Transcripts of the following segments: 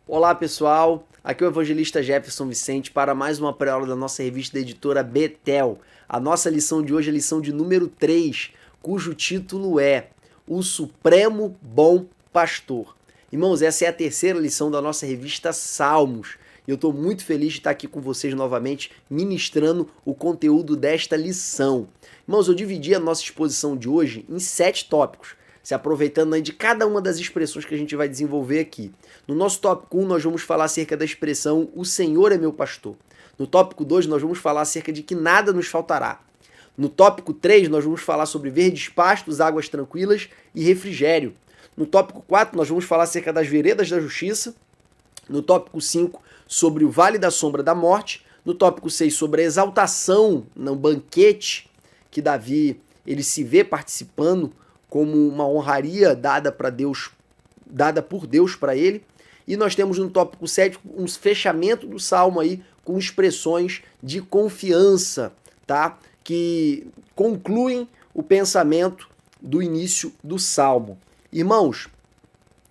Olá pessoal, aqui é o evangelista Jefferson Vicente para mais uma pré-aula da nossa revista da editora Betel. A nossa lição de hoje é a lição de número 3, cujo título é O Supremo Bom Pastor. Irmãos, essa é a terceira lição da nossa revista Salmos. E eu estou muito feliz de estar aqui com vocês novamente, ministrando o conteúdo desta lição. Irmãos, eu dividi a nossa exposição de hoje em 7 tópicos, se aproveitando aí de cada uma das expressões que a gente vai desenvolver aqui. No nosso tópico 1, nós vamos falar acerca da expressão O Senhor é meu pastor. No tópico 2, nós vamos falar acerca de que nada nos faltará. No tópico 3, nós vamos falar sobre verdes pastos, águas tranquilas e refrigério. No tópico 4, nós vamos falar acerca das veredas da justiça. No tópico 5, sobre o vale da sombra da morte. No tópico 6, sobre a exaltação no banquete que Davi ele se vê participando como uma honraria dada para Deus, dada por Deus para ele. E nós temos no tópico 7 um fechamento do salmo aí com expressões de confiança, tá? Que concluem o pensamento do início do salmo. Irmãos,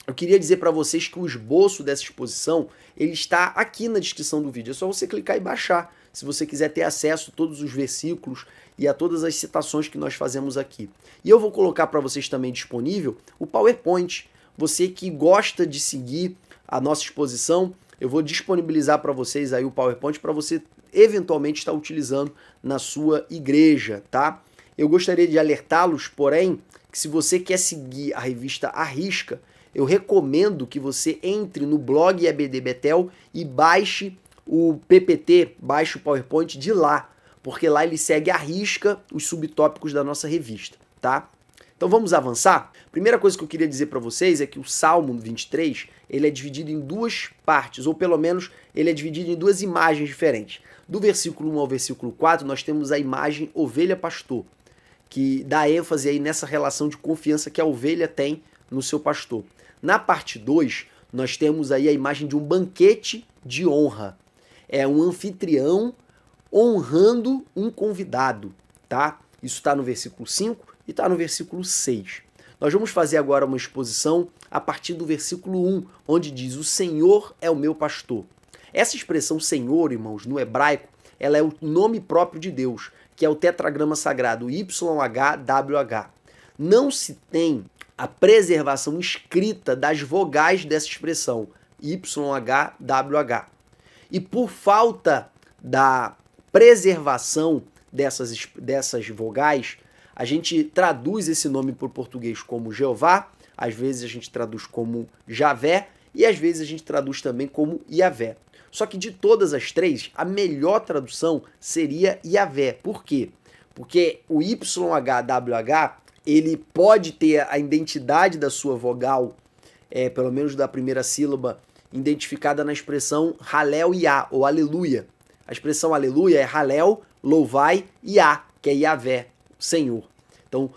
eu queria dizer para vocês que o esboço dessa exposição ele está aqui na descrição do vídeo. É só você clicar e baixar, se você quiser ter acesso a todos os versículos e a todas as citações que nós fazemos aqui. E eu vou colocar para vocês também disponível o PowerPoint. Você que gosta de seguir a nossa exposição, eu vou disponibilizar para vocês aí o PowerPoint para você eventualmente estar utilizando na sua igreja, tá? Eu gostaria de alertá-los, porém, que se você quer seguir a revista à risca, eu recomendo que você entre no blog EBD Betel e baixe o PPT, baixe o PowerPoint de lá, porque lá ele segue à risca os subtópicos da nossa revista, tá? Então vamos avançar? Primeira coisa que eu queria dizer para vocês é que o Salmo 23, ele é dividido em duas partes, ou pelo menos ele é dividido em duas imagens diferentes. Do versículo 1 ao versículo 4, nós temos a imagem ovelha-pastor, que dá ênfase aí nessa relação de confiança que a ovelha tem no seu pastor. Na parte 2, nós temos aí a imagem de um banquete de honra. É um anfitrião honrando um convidado, tá? Isso está no versículo 5 e está no versículo 6. Nós vamos fazer agora uma exposição a partir do versículo 1, onde diz: O Senhor é o meu pastor. Essa expressão Senhor, irmãos, no hebraico, ela é o nome próprio de Deus, que é o tetragrama sagrado YHWH. Não se tem a preservação escrita das vogais dessa expressão YHWH. E por falta da preservação dessas vogais, a gente traduz esse nome para o português como Jeová, às vezes a gente traduz como Javé e às vezes a gente traduz também como Iavé. Só que de todas as três, a melhor tradução seria Iavé. Por quê? Porque o YHWH, ele pode ter a identidade da sua vogal, pelo menos da primeira sílaba, identificada na expressão Halel Iá, ou Aleluia. A expressão Aleluia é Halel, louvai, Iá, que é Iavé, Senhor. Então,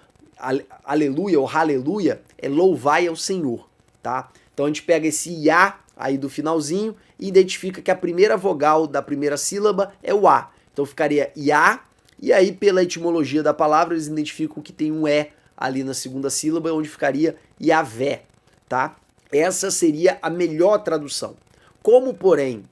Aleluia ou Aleluia é louvai ao Senhor, tá? Então a gente pega esse Iá aí do finalzinho e identifica que a primeira vogal da primeira sílaba é o A. Então ficaria Iá, e aí pela etimologia da palavra eles identificam que tem um E ali na segunda sílaba, onde ficaria Iavé, tá? Essa seria a melhor tradução. Como, porém,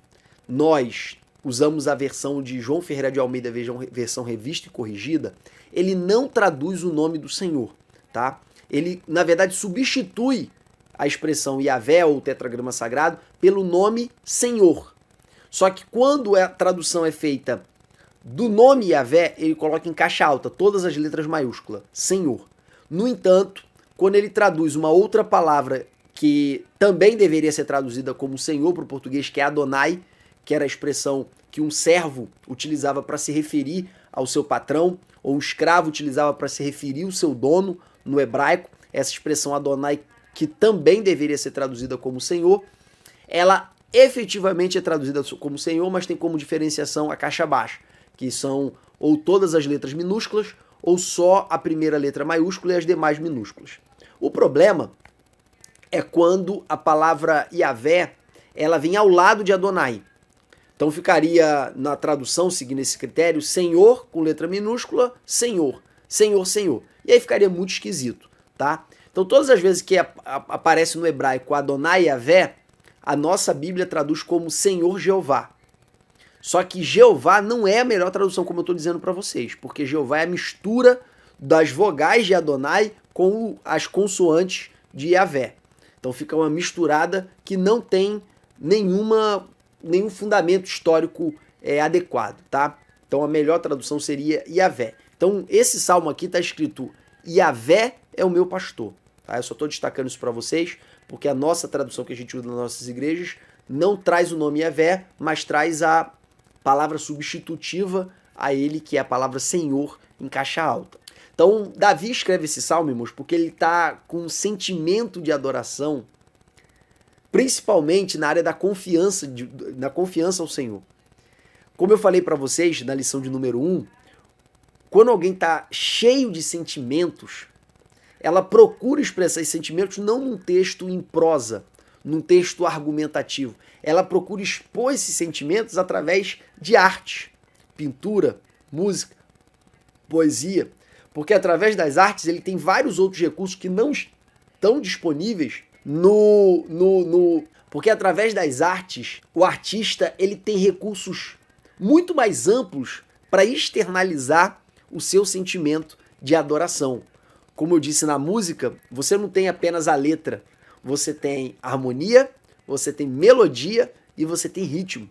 nós usamos a versão de João Ferreira de Almeida, versão revista e corrigida, ele não traduz o nome do Senhor, tá? Ele, na verdade, substitui a expressão Iavé ou tetragrama sagrado pelo nome Senhor. Só que quando a tradução é feita do nome Iavé, ele coloca em caixa alta todas as letras maiúsculas, Senhor. No entanto, quando ele traduz uma outra palavra que também deveria ser traduzida como Senhor para o português, que é Adonai, que era a expressão que um servo utilizava para se referir ao seu patrão, ou um escravo utilizava para se referir ao seu dono no hebraico, essa expressão Adonai, que também deveria ser traduzida como Senhor, ela efetivamente é traduzida como Senhor, mas tem como diferenciação a caixa baixa, que são ou todas as letras minúsculas, ou só a primeira letra maiúscula e as demais minúsculas. O problema é quando a palavra Iavé, ela vem ao lado de Adonai. Então ficaria na tradução, seguindo esse critério, Senhor com letra minúscula, Senhor. Senhor, Senhor. E aí ficaria muito esquisito, tá? Então todas as vezes que aparece no hebraico Adonai Yavé, a nossa Bíblia traduz como Senhor Jeová. Só que Jeová não é a melhor tradução, como eu estou dizendo para vocês, porque Jeová é a mistura das vogais de Adonai com as consoantes de Yavé. Então fica uma misturada que não tem nenhum fundamento histórico adequado, tá? Então a melhor tradução seria Yavé. Então esse salmo aqui está escrito Yavé é o meu pastor. Tá? Eu só estou destacando isso para vocês, porque a nossa tradução que a gente usa nas nossas igrejas não traz o nome Yavé, mas traz a palavra substitutiva a ele, que é a palavra Senhor em caixa alta. Então, Davi escreve esse salmo, irmãos, porque ele está com um sentimento de adoração, principalmente na área da confiança, da confiança ao Senhor. Como eu falei para vocês na lição de número 1, quando alguém está cheio de sentimentos, ela procura expressar esses sentimentos não num texto em prosa, num texto argumentativo. Ela procura expor esses sentimentos através de arte, pintura, música, poesia, porque através das artes ele tem vários outros recursos que não estão disponíveis porque através das artes o artista ele tem recursos muito mais amplos para externalizar o seu sentimento de adoração. Como eu disse na música, você não tem apenas a letra, você tem harmonia, você tem melodia e você tem ritmo.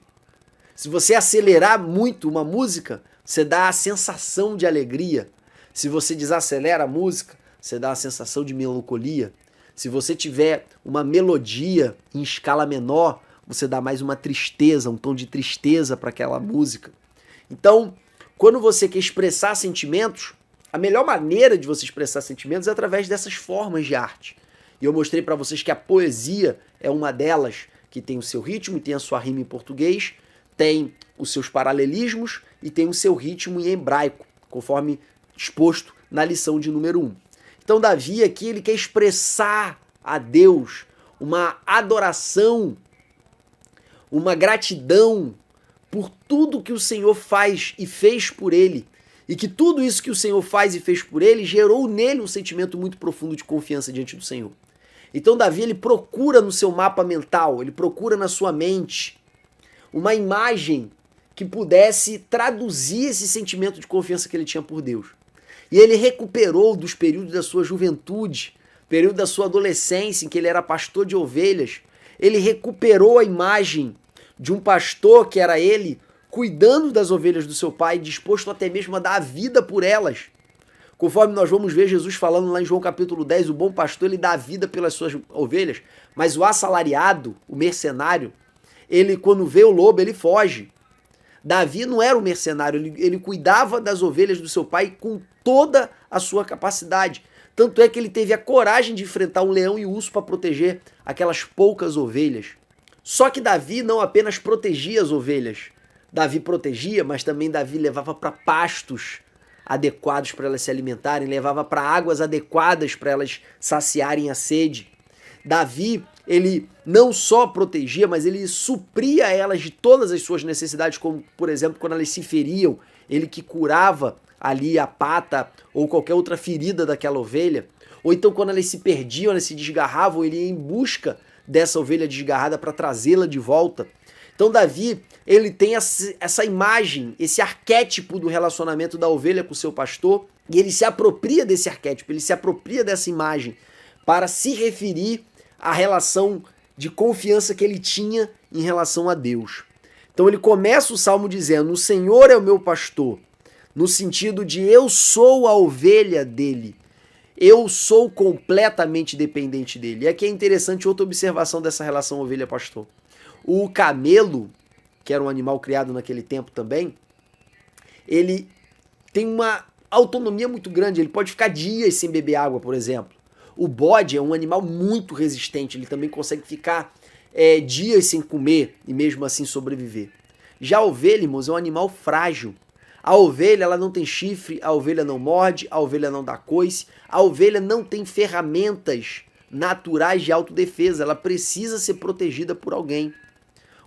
Se você acelerar muito uma música, você dá a sensação de alegria. Se você desacelera a música, você dá a sensação de melancolia. Se você tiver uma melodia em escala menor, você dá mais uma tristeza, um tom de tristeza para aquela música. Então, quando você quer expressar sentimentos, a melhor maneira de você expressar sentimentos é através dessas formas de arte. E eu mostrei para vocês que a poesia é uma delas, que tem o seu ritmo e tem a sua rima em português, tem os seus paralelismos e tem o seu ritmo em hebraico, conforme exposto na lição de número 1. Então Davi aqui ele quer expressar a Deus uma adoração, uma gratidão por tudo que o Senhor faz e fez por ele. E que tudo isso que o Senhor faz e fez por ele gerou nele um sentimento muito profundo de confiança diante do Senhor. Então Davi ele procura no seu mapa mental, ele procura na sua mente uma imagem que pudesse traduzir esse sentimento de confiança que ele tinha por Deus. E ele recuperou dos períodos da sua juventude, período da sua adolescência, em que ele era pastor de ovelhas. Ele recuperou a imagem de um pastor que era ele, cuidando das ovelhas do seu pai, disposto até mesmo a dar a vida por elas. Conforme nós vamos ver Jesus falando lá em João capítulo 10, o bom pastor ele dá a vida pelas suas ovelhas, mas o assalariado, o mercenário, ele quando vê o lobo ele foge. Davi não era um mercenário, ele cuidava das ovelhas do seu pai com toda a sua capacidade. Tanto é que ele teve a coragem de enfrentar um leão e um urso para proteger aquelas poucas ovelhas. Só que Davi não apenas protegia as ovelhas, Davi protegia, mas também Davi levava para pastos adequados para elas se alimentarem, levava para águas adequadas para elas saciarem a sede. Davi, ele não só protegia, mas ele supria elas de todas as suas necessidades, como, por exemplo, quando elas se feriam, ele que curava ali a pata ou qualquer outra ferida daquela ovelha, ou então quando elas se perdiam, elas se desgarravam, ele ia em busca dessa ovelha desgarrada para trazê-la de volta. Então Davi, ele tem essa imagem, esse arquétipo do relacionamento da ovelha com o seu pastor, e ele se apropria desse arquétipo, ele se apropria dessa imagem para se referir à relação de confiança que ele tinha em relação a Deus. Então ele começa o salmo dizendo: o Senhor é o meu pastor, no sentido de eu sou a ovelha dele, eu sou completamente dependente dele. E aqui é interessante outra observação dessa relação ovelha-pastor. O camelo, que era um animal criado naquele tempo também, ele tem uma autonomia muito grande, ele pode ficar dias sem beber água, por exemplo. O bode é um animal muito resistente, ele também consegue ficar dias sem comer e mesmo assim sobreviver. Já a ovelha, irmãos, é um animal frágil. A ovelha ela não tem chifre, a ovelha não morde, a ovelha não dá coice, a ovelha não tem ferramentas naturais de autodefesa, ela precisa ser protegida por alguém.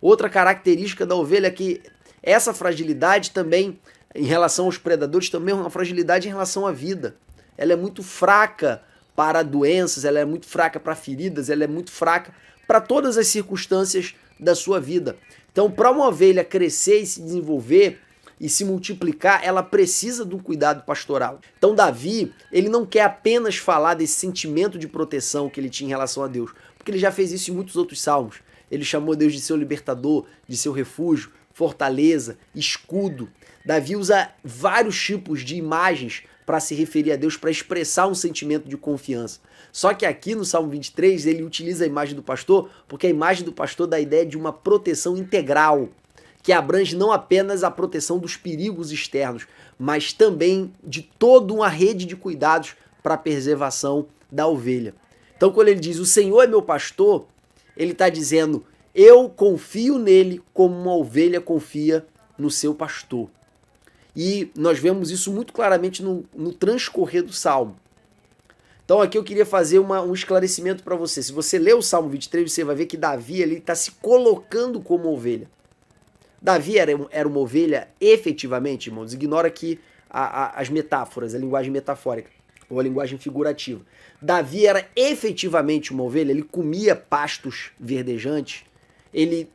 Outra característica da ovelha é que essa fragilidade também em relação aos predadores, também é uma fragilidade em relação à vida. Ela é muito fraca para doenças, ela é muito fraca para feridas, ela é muito fraca para todas as circunstâncias da sua vida. Então, para uma ovelha crescer e se desenvolver e se multiplicar, ela precisa de um cuidado pastoral. Então, Davi, ele não quer apenas falar desse sentimento de proteção que ele tinha em relação a Deus, porque ele já fez isso em muitos outros salmos. Ele chamou Deus de seu libertador, de seu refúgio, fortaleza, escudo. Davi usa vários tipos de imagens para se referir a Deus, para expressar um sentimento de confiança. Só que aqui no Salmo 23 ele utiliza a imagem do pastor, porque a imagem do pastor dá a ideia de uma proteção integral, que abrange não apenas a proteção dos perigos externos, mas também de toda uma rede de cuidados para a preservação da ovelha. Então quando ele diz, o Senhor é meu pastor, ele está dizendo, eu confio nele como uma ovelha confia no seu pastor. E nós vemos isso muito claramente no transcorrer do Salmo. Então aqui eu queria fazer um esclarecimento para você. Se você ler o Salmo 23, você vai ver que Davi está se colocando como ovelha. Davi era uma ovelha efetivamente, irmãos. Ignora aqui as metáforas, a linguagem metafórica ou a linguagem figurativa. Davi era efetivamente uma ovelha, ele comia pastos verdejantes, ele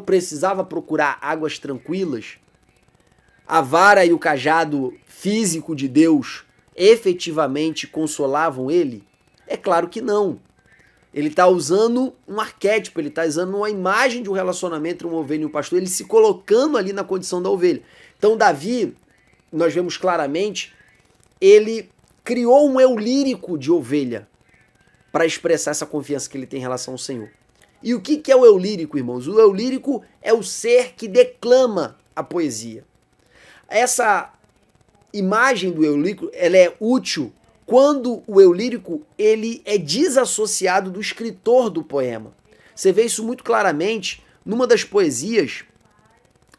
precisava procurar águas tranquilas. A vara e o cajado físico de Deus efetivamente consolavam ele? É claro que não. Ele está usando um arquétipo, ele está usando uma imagem de um relacionamento entre uma ovelha e um pastor, ele se colocando ali na condição da ovelha. Então Davi, nós vemos claramente, ele criou um eu lírico de ovelha para expressar essa confiança que ele tem em relação ao Senhor. E o que é o eu lírico, irmãos? O eu lírico é o ser que declama a poesia. Essa imagem do eu lírico, ela é útil quando o eu lírico ele é desassociado do escritor do poema. Você vê isso muito claramente numa das poesias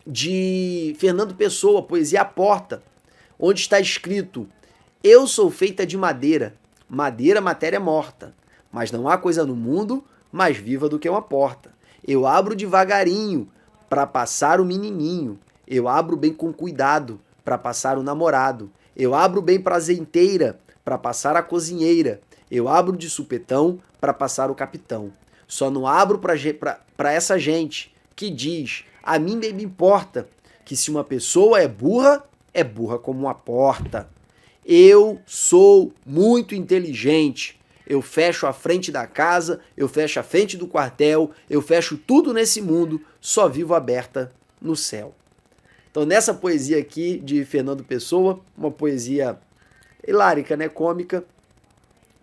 de Fernando Pessoa, a poesia A Porta, onde está escrito: eu sou feita de madeira, madeira, matéria morta, mas não há coisa no mundo mais viva do que uma porta. Eu abro devagarinho para passar o menininho, eu abro bem com cuidado para passar o namorado, eu abro bem prazenteira para passar a cozinheira, eu abro de supetão para passar o capitão. Só não abro para essa gente que diz, a mim bem me importa, que se uma pessoa é burra como uma porta. Eu sou muito inteligente, eu fecho a frente da casa, eu fecho a frente do quartel, eu fecho tudo nesse mundo, só vivo aberta no céu. Então nessa poesia aqui de Fernando Pessoa, uma poesia hilárica, né, cômica,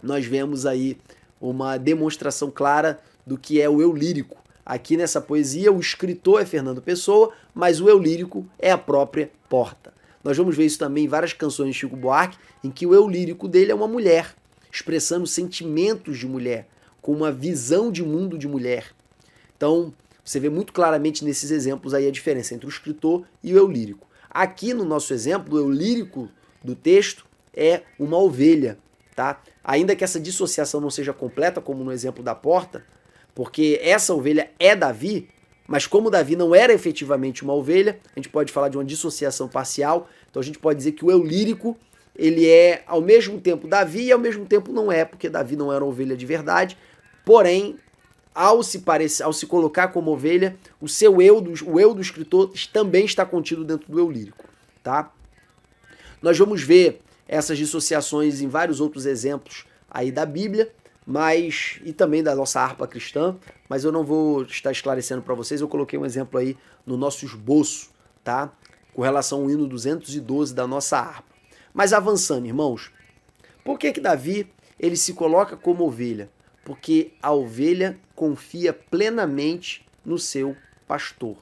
nós vemos aí uma demonstração clara do que é o eu lírico. Aqui nessa poesia o escritor é Fernando Pessoa, mas o eu lírico é a própria Porta. Nós vamos ver isso também em várias canções de Chico Buarque, em que o eu lírico dele é uma mulher, expressando sentimentos de mulher, com uma visão de mundo de mulher. Então, você vê muito claramente nesses exemplos aí a diferença entre o escritor e o eu lírico. Aqui no nosso exemplo, o eu lírico do texto é uma ovelha, tá? Ainda que essa dissociação não seja completa, como no exemplo da Porta, porque essa ovelha é Davi, mas como Davi não era efetivamente uma ovelha, a gente pode falar de uma dissociação parcial, então a gente pode dizer que o eu lírico, ele é ao mesmo tempo Davi e ao mesmo tempo não é, porque Davi não era uma ovelha de verdade, porém, ao se colocar como ovelha, o eu do escritor também está contido dentro do eu lírico, tá? Nós vamos ver essas dissociações em vários outros exemplos aí da Bíblia, e também da nossa harpa cristã, mas eu não vou estar esclarecendo para vocês, eu coloquei um exemplo aí no nosso esboço, tá? Com relação ao hino 212 da nossa harpa. Mas avançando, irmãos, por que Davi ele se coloca como ovelha? Porque a ovelha confia plenamente no seu pastor.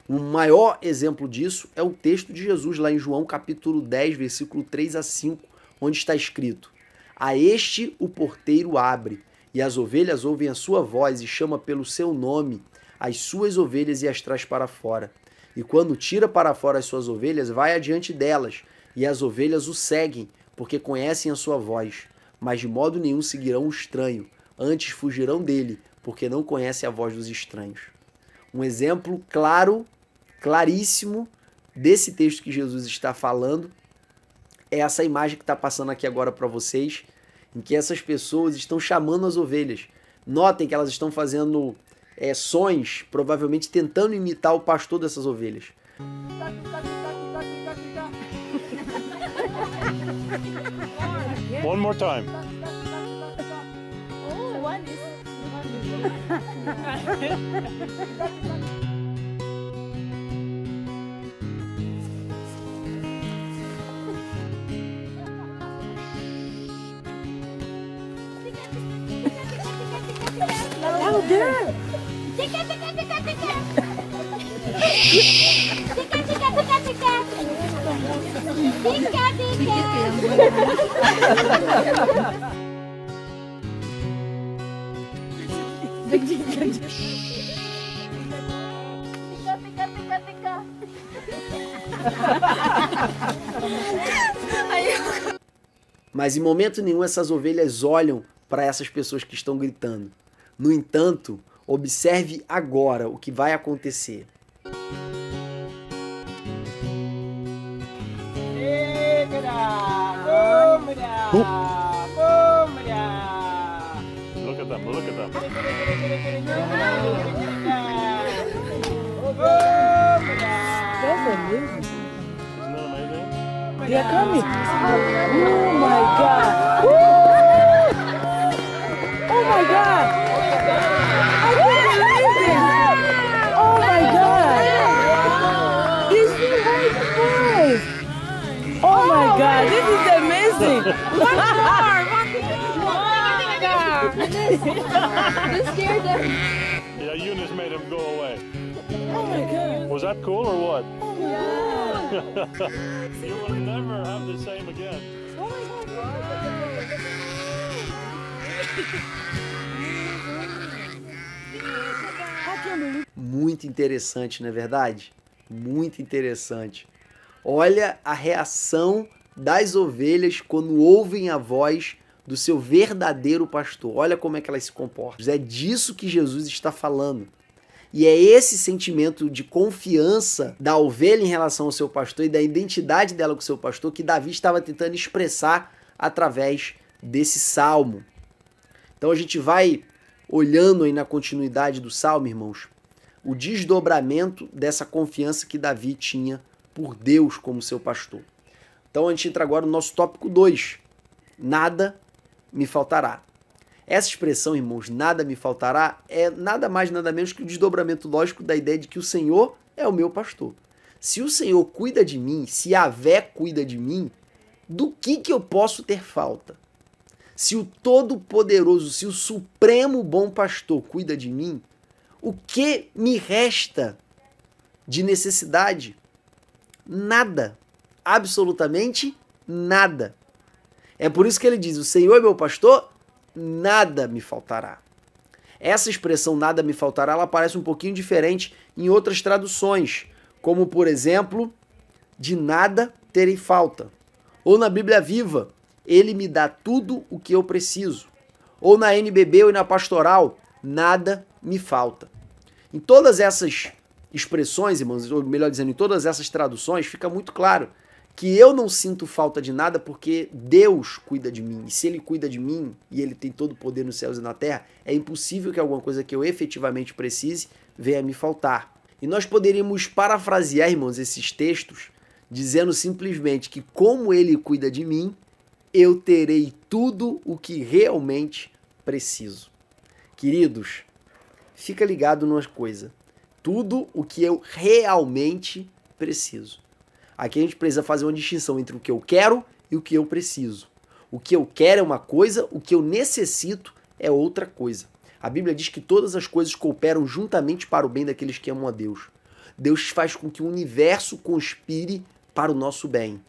O maior exemplo disso é o texto de Jesus lá em João capítulo 10, versículo 3 a 5, onde está escrito: a este o porteiro abre, e as ovelhas ouvem a sua voz e chama pelo seu nome as suas ovelhas e as traz para fora. E quando tira para fora as suas ovelhas, vai adiante delas, e as ovelhas o seguem, porque conhecem a sua voz. Mas de modo nenhum seguirão o estranho, antes fugirão dele, porque não conhecem a voz dos estranhos. Um exemplo claro, claríssimo, desse texto que Jesus está falando é essa imagem que está passando aqui agora para vocês, em que essas pessoas estão chamando as ovelhas. Notem que elas estão fazendo sons, provavelmente tentando imitar o pastor dessas ovelhas. One more time. Oh, one is. Louder! Tica, tica, tica, tica. Tica, tica, tica, tica. Tica, tica. Tica, tica, tica. Mas em momento nenhum essas ovelhas olham para essas pessoas que estão gritando. No entanto, observe agora o que vai acontecer. Look at them, look at them. That's amazing. Isn't that amazing? They are coming. Oh my God. Woo! Oh my God. I can't believe it. Oh my God. This is my voice. Oh my God. This is amazing. One more. You scared them. Yeah, Eunice made him go away. Oh my God. Was that cool or what? Yeah. You will never have the same again. I can't believe. Muito interessante, não é verdade? Muito interessante. Olha a reação das ovelhas quando ouvem a voz do seu verdadeiro pastor. Olha como é que elas se comportam. É disso que Jesus está falando. E é esse sentimento de confiança da ovelha em relação ao seu pastor e da identidade dela com o seu pastor que Davi estava tentando expressar através desse salmo. Então a gente vai olhando aí na continuidade do salmo, irmãos, o desdobramento dessa confiança que Davi tinha por Deus como seu pastor. Então a gente entra agora no nosso tópico 2. Nada me faltará. Essa expressão, irmãos, nada me faltará, é nada mais, nada menos que o desdobramento lógico da ideia de que o Senhor é o meu pastor. Se o Senhor cuida de mim, se Yahvé cuida de mim, do que eu posso ter falta? Se o Todo-Poderoso, se o Supremo Bom Pastor cuida de mim, o que me resta de necessidade? Nada. Absolutamente nada. É por isso que ele diz, o Senhor é meu pastor, nada me faltará. Essa expressão nada me faltará, ela aparece um pouquinho diferente em outras traduções, como por exemplo, de nada terei falta. Ou na Bíblia Viva, ele me dá tudo o que eu preciso. Ou na NBB ou na Pastoral, nada me falta. Em todas essas expressões, irmãos, ou melhor dizendo, em todas essas traduções, fica muito claro que eu não sinto falta de nada porque Deus cuida de mim. E se Ele cuida de mim e Ele tem todo o poder nos céus e na terra, é impossível que alguma coisa que eu efetivamente precise venha me faltar. E nós poderíamos parafrasear, irmãos, esses textos dizendo simplesmente que como Ele cuida de mim, eu terei tudo o que realmente preciso. Queridos, fica ligado numa coisa. Tudo o que eu realmente preciso. Aqui a gente precisa fazer uma distinção entre o que eu quero e o que eu preciso. O que eu quero é uma coisa, o que eu necessito é outra coisa. A Bíblia diz que todas as coisas cooperam juntamente para o bem daqueles que amam a Deus. Deus faz com que o universo conspire para o nosso bem.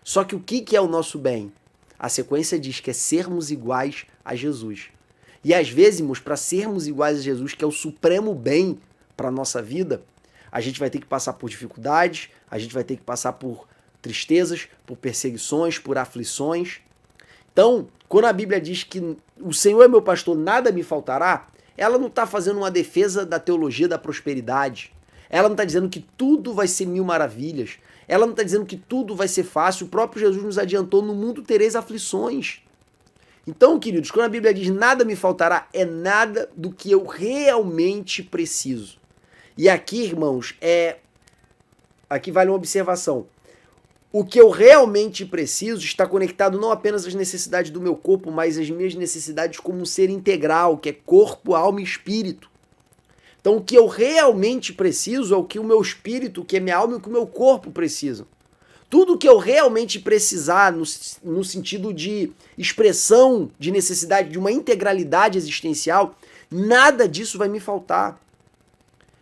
Só que o que é o nosso bem? A sequência diz que é sermos iguais a Jesus. E às vezes, irmãos, para sermos iguais a Jesus, que é o supremo bem para a nossa vida, a gente vai ter que passar por dificuldades, a gente vai ter que passar por tristezas, por perseguições, por aflições. Então, quando a Bíblia diz que o Senhor é meu pastor, nada me faltará, ela não está fazendo uma defesa da teologia da prosperidade. Ela não está dizendo que tudo vai ser mil maravilhas. Ela não está dizendo que tudo vai ser fácil. O próprio Jesus nos adiantou, no mundo tereis aflições. Então, queridos, quando a Bíblia diz nada me faltará, é nada do que eu realmente preciso. E aqui, irmãos, aqui vale uma observação. O que eu realmente preciso está conectado não apenas às necessidades do meu corpo, mas às minhas necessidades como um ser integral, que é corpo, alma e espírito. Então, o que eu realmente preciso é o que o meu espírito, o que a minha alma e o que o meu corpo precisam. Tudo que eu realmente precisar, no sentido de expressão de necessidade de uma integralidade existencial, nada disso vai me faltar.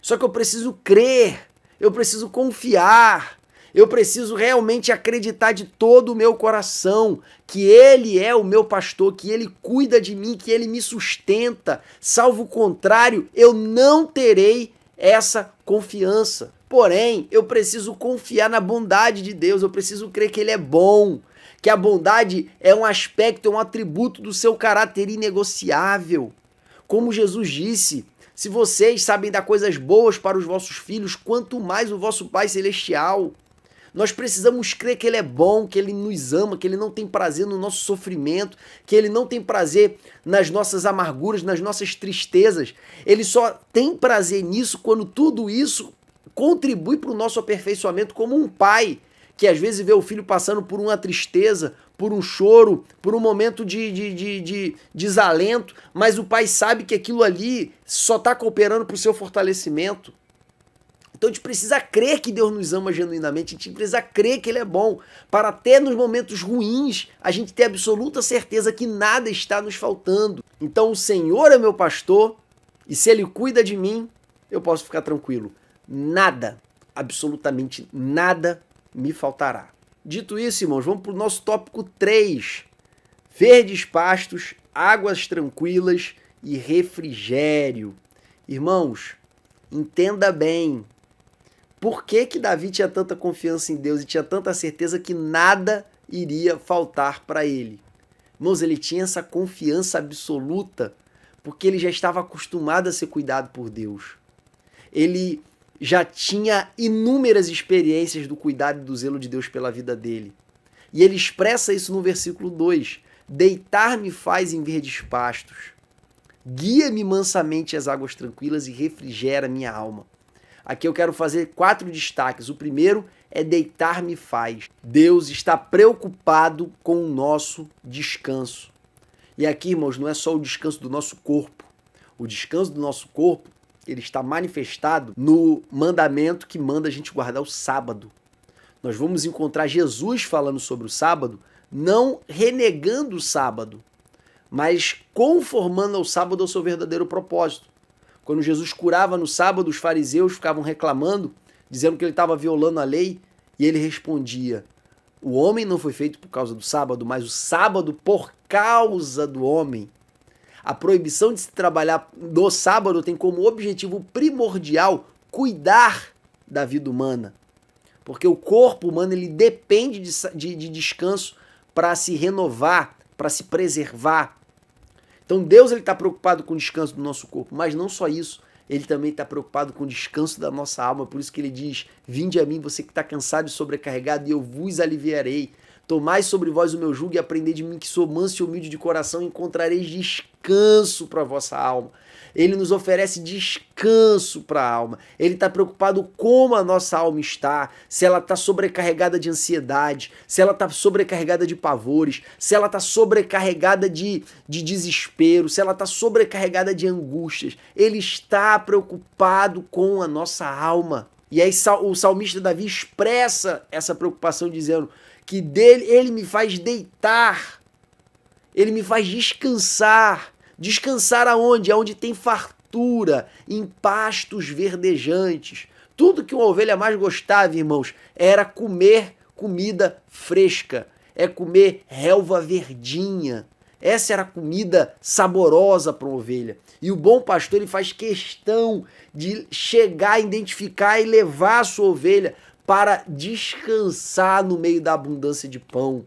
Só que eu preciso crer, eu preciso confiar, eu preciso realmente acreditar de todo o meu coração que Ele é o meu pastor, que Ele cuida de mim, que Ele me sustenta. Salvo o contrário, eu não terei essa confiança. Porém, eu preciso confiar na bondade de Deus, eu preciso crer que Ele é bom, que a bondade é um aspecto, é um atributo do seu caráter inegociável. Como Jesus disse, se vocês sabem dar coisas boas para os vossos filhos, quanto mais o vosso Pai Celestial. Nós precisamos crer que Ele é bom, que Ele nos ama, que Ele não tem prazer no nosso sofrimento, que Ele não tem prazer nas nossas amarguras, nas nossas tristezas. Ele só tem prazer nisso quando tudo isso contribui para o nosso aperfeiçoamento, como um pai que às vezes vê o filho passando por uma tristeza, por um choro, por um momento de desalento, mas o pai sabe que aquilo ali só está cooperando para o seu fortalecimento. Então a gente precisa crer que Deus nos ama genuinamente, a gente precisa crer que Ele é bom, para até nos momentos ruins a gente ter absoluta certeza que nada está nos faltando. Então o Senhor é meu pastor, e se Ele cuida de mim, eu posso ficar tranquilo. Nada, absolutamente nada me faltará. Dito isso, irmãos, vamos para o nosso tópico 3. Verdes pastos, águas tranquilas e refrigério. Irmãos, entenda bem. Por que Davi tinha tanta confiança em Deus e tinha tanta certeza que nada iria faltar para ele? Irmãos, ele tinha essa confiança absoluta porque ele já estava acostumado a ser cuidado por Deus. Ele já tinha inúmeras experiências do cuidado e do zelo de Deus pela vida dele. E ele expressa isso no versículo 2. Deitar-me faz em verdes pastos. Guia-me mansamente às águas tranquilas e refrigera minha alma. Aqui eu quero fazer 4 destaques. O primeiro é deitar-me faz. Deus está preocupado com o nosso descanso. E aqui, irmãos, não é só o descanso do nosso corpo. O descanso do nosso corpo, ele está manifestado no mandamento que manda a gente guardar o sábado. Nós vamos encontrar Jesus falando sobre o sábado, não renegando o sábado, mas conformando ao sábado ao seu verdadeiro propósito. Quando Jesus curava no sábado, os fariseus ficavam reclamando, dizendo que ele estava violando a lei, e ele respondia: o homem não foi feito por causa do sábado, mas o sábado por causa do homem. A proibição de se trabalhar no sábado tem como objetivo primordial cuidar da vida humana. Porque o corpo humano ele depende de descanso para se renovar, para se preservar. Então Deus está preocupado com o descanso do nosso corpo, mas não só isso, Ele também está preocupado com o descanso da nossa alma. Por isso que Ele diz: vinde a mim, você que está cansado e sobrecarregado, e eu vos aliviarei. Tomai sobre vós o meu jugo e aprendei de mim, que sou manso e humilde de coração, e encontrareis descanso para a vossa alma. Ele nos oferece descanso para a alma. Ele está preocupado como a nossa alma está, se ela está sobrecarregada de ansiedade, se ela está sobrecarregada de pavores, se ela está sobrecarregada de desespero, se ela está sobrecarregada de angústias. Ele está preocupado com a nossa alma. E aí o salmista Davi expressa essa preocupação dizendo que ele me faz deitar, ele me faz descansar. Descansar aonde? Aonde tem fartura, em pastos verdejantes. Tudo que uma ovelha mais gostava, irmãos, era comer comida fresca, é comer relva verdinha. Essa era a comida saborosa para uma ovelha. E o bom pastor ele faz questão de chegar, identificar e levar a sua ovelha para descansar no meio da abundância de pão.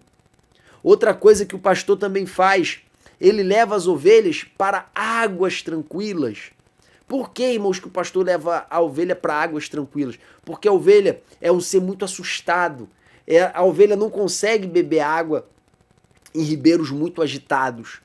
Outra coisa que o pastor também faz, ele leva as ovelhas para águas tranquilas. Por que, irmãos, que o pastor leva a ovelha para águas tranquilas? Porque a ovelha é um ser muito assustado. A ovelha não consegue beber água em ribeiros muito agitados.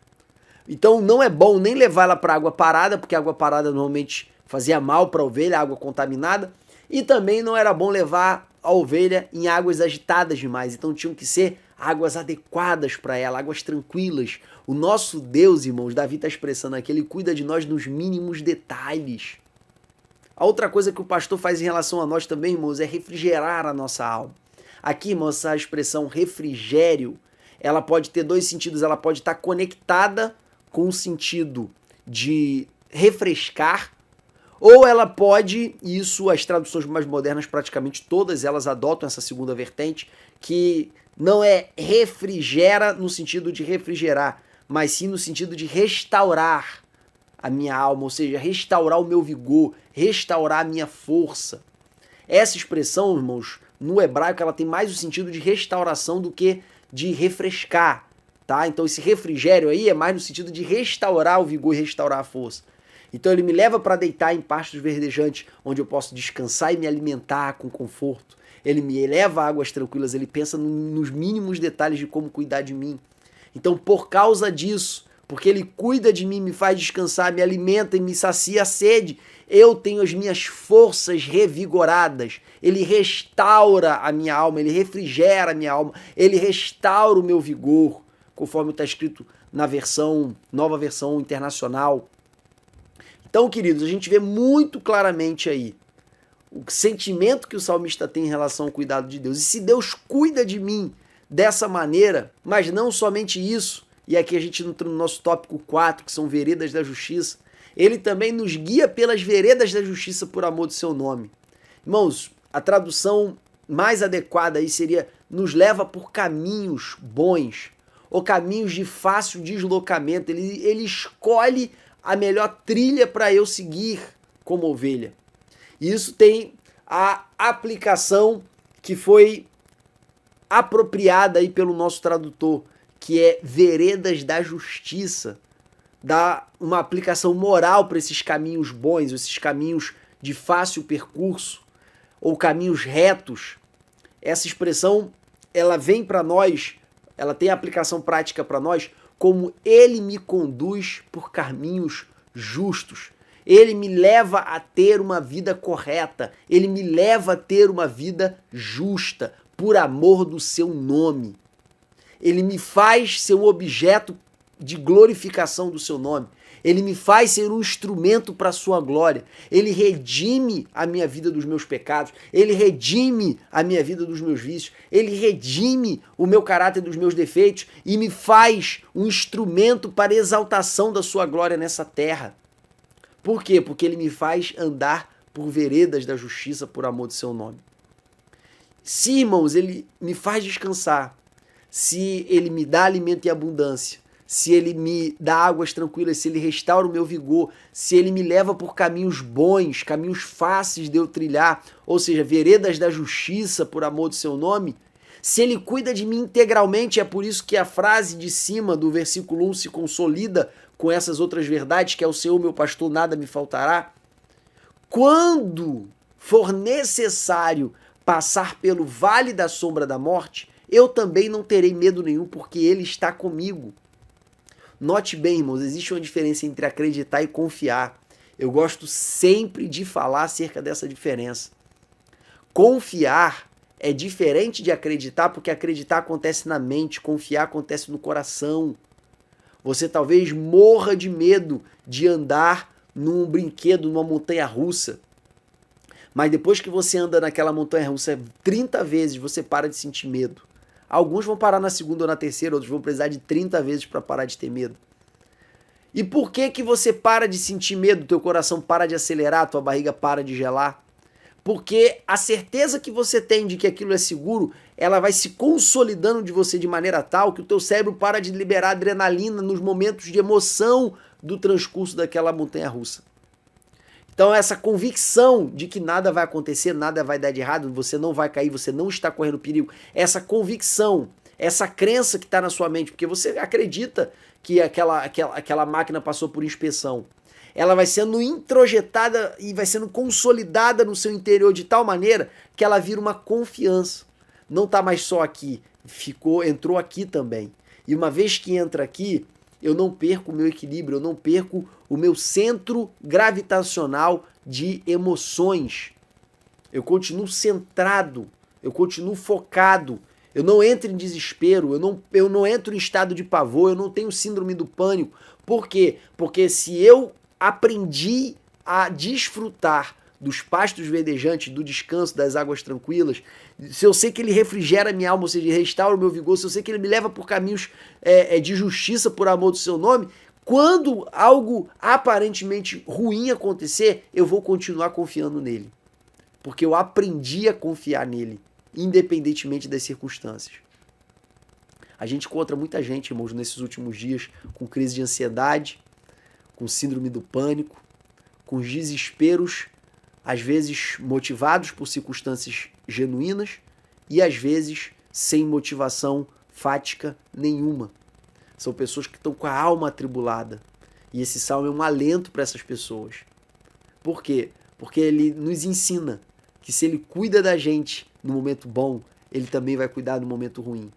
Então não é bom nem levar ela para água parada, porque a água parada normalmente fazia mal para a ovelha, água contaminada. E também não era bom levar a ovelha em águas agitadas demais. Então tinham que ser águas adequadas para ela, águas tranquilas. O nosso Deus, irmãos, Davi está expressando aqui, ele cuida de nós nos mínimos detalhes. A outra coisa que o pastor faz em relação a nós também, irmãos, é refrigerar a nossa alma. Aqui, irmãos, essa expressão refrigério, ela pode ter dois sentidos. Ela pode estar conectada com o sentido de refrescar, ou ela pode, e isso as traduções mais modernas praticamente todas elas adotam essa segunda vertente, que não é refrigera no sentido de refrigerar, mas sim no sentido de restaurar a minha alma, ou seja, restaurar o meu vigor, restaurar a minha força. Essa expressão, irmãos, no hebraico ela tem mais o sentido de restauração do que de refrescar, tá? Então esse refrigério aí é mais no sentido de restaurar o vigor e restaurar a força. Então ele me leva para deitar em pastos verdejantes, onde eu posso descansar e me alimentar com conforto. Ele me eleva a águas tranquilas, ele pensa nos mínimos detalhes de como cuidar de mim. Então por causa disso, porque ele cuida de mim, me faz descansar, me alimenta e me sacia a sede, eu tenho as minhas forças revigoradas. Ele restaura a minha alma, ele refrigera a minha alma, ele restaura o meu vigor, conforme está escrito na nova versão internacional. Então, queridos, a gente vê muito claramente aí o sentimento que o salmista tem em relação ao cuidado de Deus. E se Deus cuida de mim dessa maneira, mas não somente isso, e aqui a gente entra no nosso tópico 4, que são veredas da justiça, ele também nos guia pelas veredas da justiça por amor do seu nome. Irmãos, a tradução mais adequada aí seria nos leva por caminhos bons, ou caminhos de fácil deslocamento. Ele escolhe a melhor trilha para eu seguir como ovelha. E isso tem a aplicação que foi apropriada aí pelo nosso tradutor, que é veredas da justiça. Dá uma aplicação moral para esses caminhos bons, esses caminhos de fácil percurso, ou caminhos retos. Essa expressão, ela vem para nós, ela tem aplicação prática para nós, como ele me conduz por caminhos justos. Ele me leva a ter uma vida correta. Ele me leva a ter uma vida justa, por amor do seu nome. Ele me faz ser um objeto de glorificação do seu nome. Ele me faz ser um instrumento para a sua glória. Ele redime a minha vida dos meus pecados. Ele redime a minha vida dos meus vícios. Ele redime o meu caráter dos meus defeitos e me faz um instrumento para a exaltação da sua glória nessa terra. Por quê? Porque ele me faz andar por veredas da justiça por amor do seu nome. Se, irmãos, ele me faz descansar, se ele me dá alimento em abundância, se ele me dá águas tranquilas, se ele restaura o meu vigor, se ele me leva por caminhos bons, caminhos fáceis de eu trilhar, ou seja, veredas da justiça por amor do seu nome, se ele cuida de mim integralmente, é por isso que a frase de cima do versículo 1 se consolida com essas outras verdades, que é o Senhor meu pastor, nada me faltará. Quando for necessário passar pelo vale da sombra da morte, eu também não terei medo nenhum, porque ele está comigo. Note bem, irmãos, existe uma diferença entre acreditar e confiar. Eu gosto sempre de falar acerca dessa diferença. Confiar é diferente de acreditar, porque acreditar acontece na mente, confiar acontece no coração. Você talvez morra de medo de andar num brinquedo, numa montanha-russa. Mas depois que você anda naquela montanha-russa 30 vezes, você para de sentir medo. Alguns vão parar na segunda ou na terceira, outros vão precisar de 30 vezes para parar de ter medo. E por que você para de sentir medo? Teu coração para de acelerar, tua barriga para de gelar? Porque a certeza que você tem de que aquilo é seguro, ela vai se consolidando de você de maneira tal que o teu cérebro para de liberar adrenalina nos momentos de emoção do transcurso daquela montanha-russa. Então essa convicção de que nada vai acontecer, nada vai dar de errado, você não vai cair, você não está correndo perigo, essa convicção, essa crença que está na sua mente, porque você acredita que aquela máquina passou por inspeção, ela vai sendo introjetada e vai sendo consolidada no seu interior de tal maneira que ela vira uma confiança. Não está mais só aqui, entrou aqui também. E uma vez que entra aqui, eu não perco o meu equilíbrio, eu não perco o meu centro gravitacional de emoções. Eu continuo centrado, eu continuo focado, eu não entro em desespero, eu não entro em estado de pavor, eu não tenho síndrome do pânico. Por quê? Porque se eu aprendi a desfrutar dos pastos verdejantes, do descanso, das águas tranquilas, se eu sei que ele refrigera minha alma, ou seja, restaura o meu vigor, se eu sei que ele me leva por caminhos de justiça por amor do seu nome, quando algo aparentemente ruim acontecer, eu vou continuar confiando nele. Porque eu aprendi a confiar nele, independentemente das circunstâncias. A gente encontra muita gente, irmãos, nesses últimos dias com crise de ansiedade, com síndrome do pânico, com desesperos, às vezes motivados por circunstâncias genuínas e às vezes sem motivação fática nenhuma. São pessoas que estão com a alma atribulada. E esse salmo é um alento para essas pessoas. Por quê? Porque ele nos ensina que se ele cuida da gente no momento bom, ele também vai cuidar no momento ruim.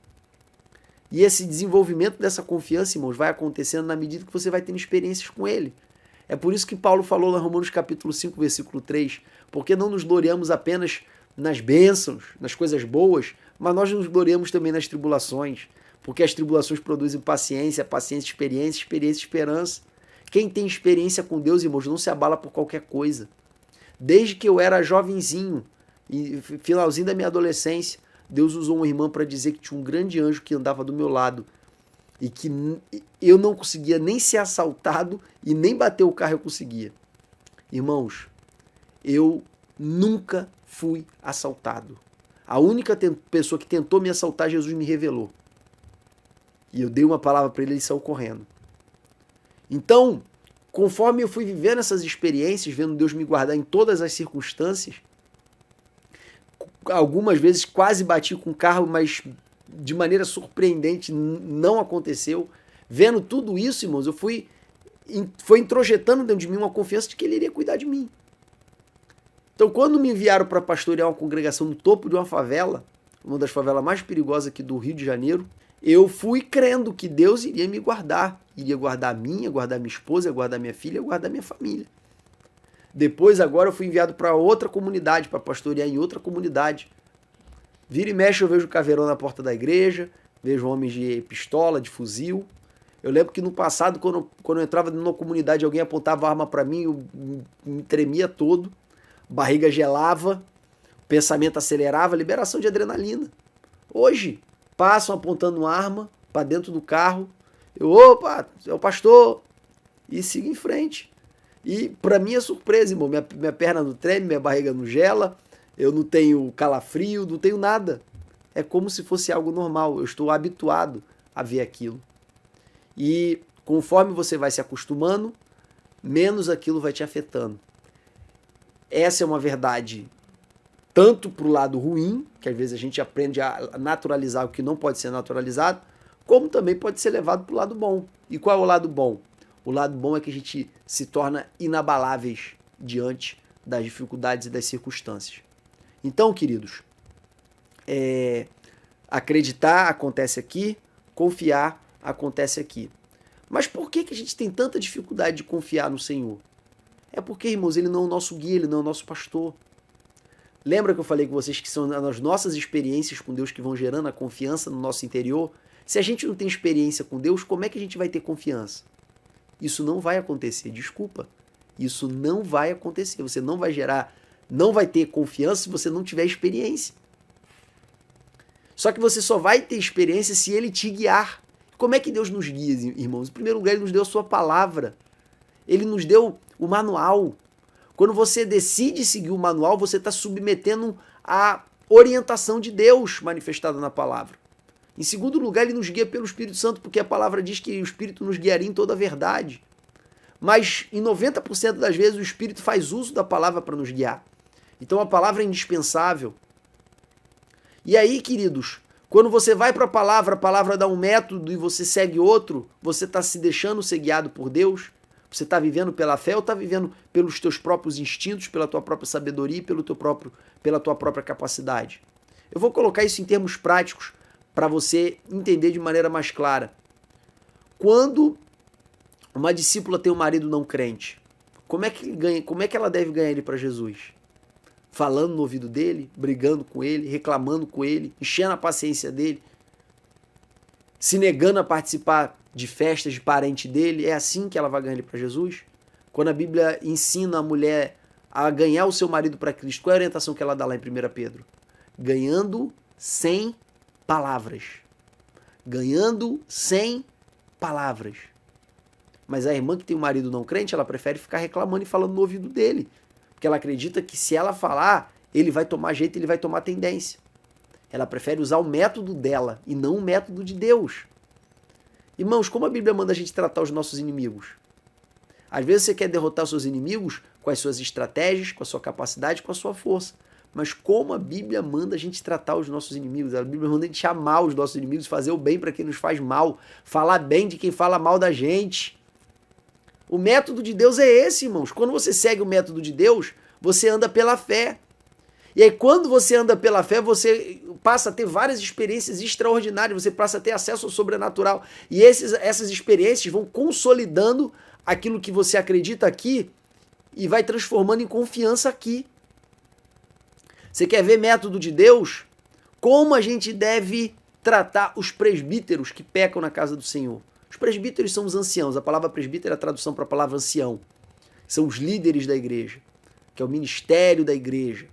E esse desenvolvimento dessa confiança, irmãos, vai acontecendo na medida que você vai tendo experiências com ele. É por isso que Paulo falou na Romanos capítulo 5, versículo 3, porque não nos gloriamos apenas nas bênçãos, nas coisas boas, mas nós nos gloriamos também nas tribulações, porque as tribulações produzem paciência, paciência, experiência, experiência, esperança. Quem tem experiência com Deus, irmãos, não se abala por qualquer coisa. Desde que eu era jovenzinho, e finalzinho da minha adolescência, Deus usou uma irmã para dizer que tinha um grande anjo que andava do meu lado e que eu não conseguia nem ser assaltado e nem bater o carro eu conseguia. Irmãos, eu nunca fui assaltado. A única pessoa que tentou me assaltar, Jesus me revelou. E eu dei uma palavra para ele e ele saiu correndo. Então, conforme eu fui vivendo essas experiências, vendo Deus me guardar em todas as circunstâncias, algumas vezes quase bati com o carro, mas de maneira surpreendente não aconteceu. Vendo tudo isso, irmãos, foi introjetando dentro de mim uma confiança de que ele iria cuidar de mim. Então, quando me enviaram para pastorear uma congregação no topo de uma favela, uma das favelas mais perigosas aqui do Rio de Janeiro, eu fui crendo que Deus iria me guardar. Iria guardar a mim, ia guardar minha esposa, ia guardar minha filha, ia guardar minha família. Depois, agora, eu fui enviado para outra comunidade, para pastorear em outra comunidade. Vira e mexe, eu vejo caveirão na porta da igreja, vejo homens de pistola, de fuzil. Eu lembro que no passado, quando eu entrava numa comunidade, alguém apontava a arma para mim, eu me tremia todo, barriga gelava, o pensamento acelerava, liberação de adrenalina. Hoje, passam apontando uma arma para dentro do carro, opa, é o pastor, e sigo em frente. E para minha surpresa, irmão, minha perna não treme, minha barriga não gela, eu não tenho calafrio, não tenho nada. É como se fosse algo normal, eu estou habituado a ver aquilo. E conforme você vai se acostumando, menos aquilo vai te afetando. Essa é uma verdade tanto para o lado ruim, que às vezes a gente aprende a naturalizar o que não pode ser naturalizado, como também pode ser levado para o lado bom. E qual é o lado bom? O lado bom é que a gente se torna inabaláveis diante das dificuldades e das circunstâncias. Então, queridos, acreditar acontece aqui, confiar acontece aqui. Mas por que a gente tem tanta dificuldade de confiar no Senhor? É porque, irmãos, Ele não é o nosso guia, Ele não é o nosso pastor. Lembra que eu falei com vocês que são as nossas experiências com Deus que vão gerando a confiança no nosso interior? Se a gente não tem experiência com Deus, como é que a gente vai ter confiança? Isso não vai acontecer, desculpa. Isso não vai acontecer. Você não vai ter confiança se você não tiver experiência. Só que você só vai ter experiência se Ele te guiar. Como é que Deus nos guia, irmãos? Em primeiro lugar, Ele nos deu a sua palavra. Ele nos deu o manual. Quando você decide seguir o manual, você está submetendo a orientação de Deus manifestada na palavra. Em segundo lugar, Ele nos guia pelo Espírito Santo, porque a palavra diz que o Espírito nos guiaria em toda a verdade. Mas em 90% das vezes o Espírito faz uso da palavra para nos guiar. Então a palavra é indispensável. E aí, queridos, quando você vai para a palavra dá um método e você segue outro, você está se deixando ser guiado por Deus? Você está vivendo pela fé ou está vivendo pelos teus próprios instintos, pela tua própria sabedoria e pela tua própria capacidade? Eu vou colocar isso em termos práticos para você entender de maneira mais clara. Quando uma discípula tem um marido não crente, como é que ela deve ganhar ele para Jesus? Falando no ouvido dele, brigando com ele, reclamando com ele, enchendo a paciência dele, se negando a participar de festas de parente dele? É assim que ela vai ganhar ele para Jesus? Quando a Bíblia ensina a mulher a ganhar o seu marido para Cristo, qual é a orientação que ela dá lá em 1 Pedro? Ganhando sem palavras. Ganhando sem palavras. Mas a irmã que tem um marido não crente, ela prefere ficar reclamando e falando no ouvido dele. Porque ela acredita que se ela falar, ele vai tomar jeito, ele vai tomar tendência. Ela prefere usar o método dela e não o método de Deus. Irmãos, como a Bíblia manda a gente tratar os nossos inimigos? Às vezes você quer derrotar os seus inimigos com as suas estratégias, com a sua capacidade, com a sua força. Mas como a Bíblia manda a gente tratar os nossos inimigos? A Bíblia manda a gente amar os nossos inimigos, fazer o bem para quem nos faz mal, falar bem de quem fala mal da gente. O método de Deus é esse, irmãos. Quando você segue o método de Deus, você anda pela fé. E aí, quando você anda pela fé, você passa a ter várias experiências extraordinárias, você passa a ter acesso ao sobrenatural. E essas experiências vão consolidando aquilo que você acredita aqui e vai transformando em confiança aqui. Você quer ver método de Deus? Como a gente deve tratar os presbíteros que pecam na casa do Senhor? Os presbíteros são os anciãos. A palavra presbítero é a tradução para a palavra ancião. São os líderes da igreja, que é o ministério da igreja.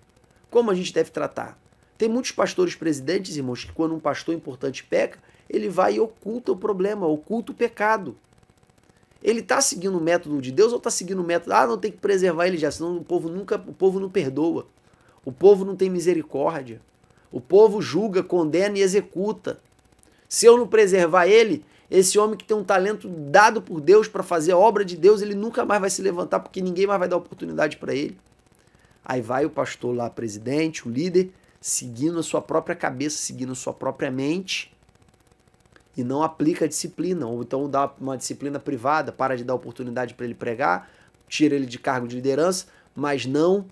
Como a gente deve tratar? Tem muitos pastores presidentes, irmãos, que quando um pastor importante peca, ele vai e oculta o problema, oculta o pecado. Ele está seguindo o método de Deus ou está seguindo o método, não tem que preservar ele já, senão o povo não perdoa. O povo não tem misericórdia. O povo julga, condena e executa. Se eu não preservar ele, esse homem que tem um talento dado por Deus para fazer a obra de Deus, ele nunca mais vai se levantar porque ninguém mais vai dar oportunidade para ele. Aí vai o pastor lá, presidente, o líder, seguindo a sua própria cabeça, seguindo a sua própria mente e não aplica a disciplina, ou então dá uma disciplina privada, para de dar oportunidade para ele pregar, tira ele de cargo de liderança, mas não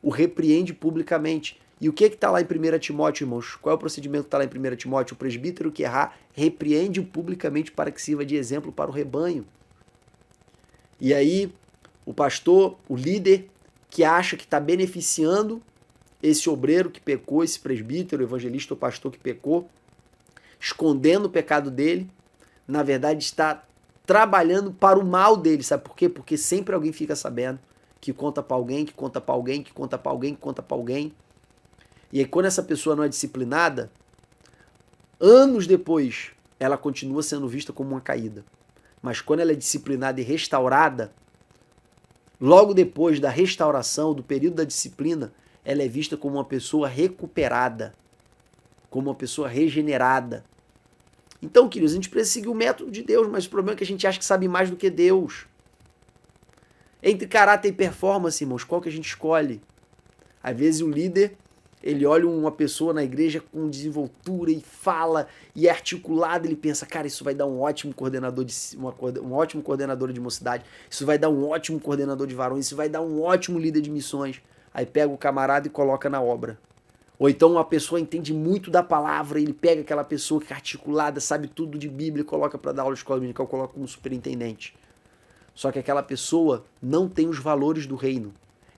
o repreende publicamente. E o que está lá em 1 Timóteo, irmãos? Qual é o procedimento que está lá em 1 Timóteo? O presbítero que errar, repreende-o publicamente para que sirva de exemplo para o rebanho. E aí, o pastor, o líder, que acha que está beneficiando esse obreiro que pecou, esse presbítero, o evangelista, o pastor que pecou, escondendo o pecado dele, na verdade está trabalhando para o mal dele. Sabe por quê? Porque sempre alguém fica sabendo, que conta para alguém, que conta para alguém, que conta para alguém, que conta para alguém. E aí quando essa pessoa não é disciplinada, anos depois, ela continua sendo vista como uma caída. Mas quando ela é disciplinada e restaurada, logo depois da restauração, do período da disciplina, ela é vista como uma pessoa recuperada, como uma pessoa regenerada. Então, queridos, a gente precisa seguir o método de Deus, mas o problema é que a gente acha que sabe mais do que Deus. Entre caráter e performance, irmãos, qual que a gente escolhe? Às vezes o líder, ele olha uma pessoa na igreja com desenvoltura e fala e é articulado, ele pensa, cara, isso vai dar um ótimo coordenador um ótimo coordenador de mocidade, isso vai dar um ótimo coordenador de varões, isso vai dar um ótimo líder de missões. Aí pega o camarada e coloca na obra. Ou então uma pessoa entende muito da palavra, ele pega aquela pessoa que é articulada, sabe tudo de Bíblia e coloca para dar aula de escola dominical, coloca como superintendente. Só que aquela pessoa não tem os valores do reino.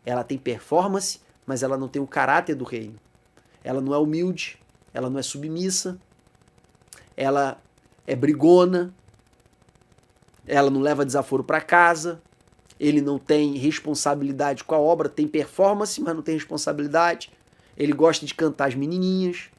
Ela tem performance, mas ela não tem o caráter do reino. Ela não é humilde, ela não é submissa, ela é brigona, ela não leva desaforo para casa, ele não tem responsabilidade com a obra, tem performance, mas não tem responsabilidade, ele gosta de cantar as menininhas.